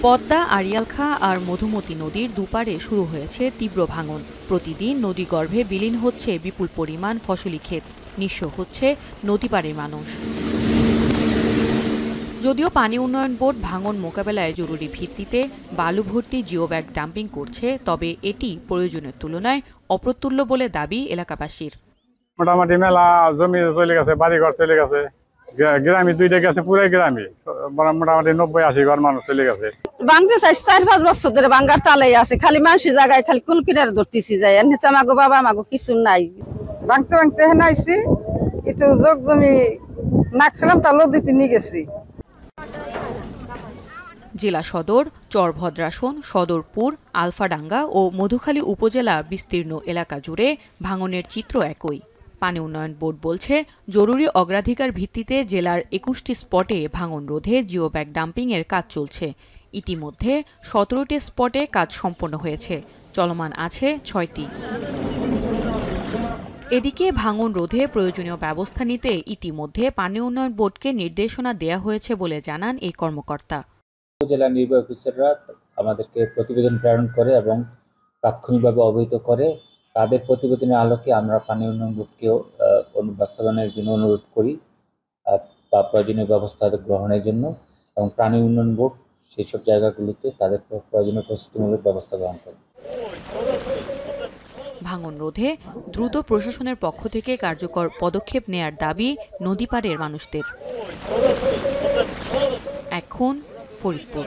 পদ্মা, আড়িয়ালখাঁ আর মধুমতি নদীর দুপারে শুরু হয়েছে তীব্র ভাঙন। প্রতিদিন নদীগর্ভে বিলীন হচ্ছে বিপুল পরিমাণ ফসলি ক্ষেত, নিঃস্ব হচ্ছে নদীপাড়ের মানুষ। যদিও পানি উন্নয়ন বোর্ড ভাঙন মোকাবেলায় জরুরি ভিত্তিতে বালু ভর্তি জিওব্যাগ ডাম্পিং করছে, তবে এটি প্রয়োজনের তুলনায় অপ্রতুল্য বলে দাবি এলাকাবাসীর। মোটামুটি মেলা জমি চলে গেছে, বাড়িঘর চলে গেছে, গ্রামে দুইটা গেছে, পুরাই গ্রামে মোটামুটি 90-80 ঘর মানুষ চলে গেছে। বাংতে চাই 4-5 বছর ধরে বাঙ্গার তালাই আছে, খালি মানুষের জায়গায় খালি কুলকিনার ধরতেছি যায়, এমনি তো আমাগো বাবা আমাগো কিছু নাই। বাংতে বাংতে হেন আইছি, একটু যোগ জমি নাকছিলাম তা লদিতে নিয়ে গেছি। জেলা সদর, চরভদ্রাসন, সদরপুর, আলফাডাঙ্গা ও মধুখালী উপজেলা বিস্তীর্ণ এলাকা জুড়ে ভাঙনের চিত্র একই। পানি উন্নয়ন বোর্ড বলছে, জরুরি অগ্রাধিকার ভিত্তিতে জেলার 21টি স্পটে ভাঙন রোধে জিওব্যাগ ডাম্পিংয়ের কাজ চলছে। ইতিমধ্যে 17টি স্পটে কাজ সম্পন্ন হয়েছে, চলমান আছে 6টি। এদিকে ভাঙন রোধে প্রয়োজনীয় ব্যবস্থা নিতে ইতিমধ্যে পানি উন্নয়ন বোর্ডকে নির্দেশনা দেয়া হয়েছে বলে জানান এই কর্মকর্তা। জেলা নির্বাহী অফিসাররা আমাদেরকে প্রতিবেদন প্রেরণ করে এবং তাৎক্ষণিকভাবে অবহিত করে। তাদের প্রতিবেদনের আলোকে আমরা পানি উন্নয়ন বোর্ডকেও বাস্তবায়নের জন্য অনুরোধ করি বা প্রয়োজনীয় ব্যবস্থা গ্রহণের জন্য, এবং পানি উন্নয়ন বোর্ড সেই সব জায়গাগুলোতে তাদের প্রয়োজনীয় প্রস্তুতিমূলক ব্যবস্থা গ্রহণ করে। ভাঙন রোধে দ্রুত প্রশাসনের পক্ষ থেকে কার্যকর পদক্ষেপ নেয়ার দাবি নদীপাড়ের মানুষদের। এখন ফরিদপুর।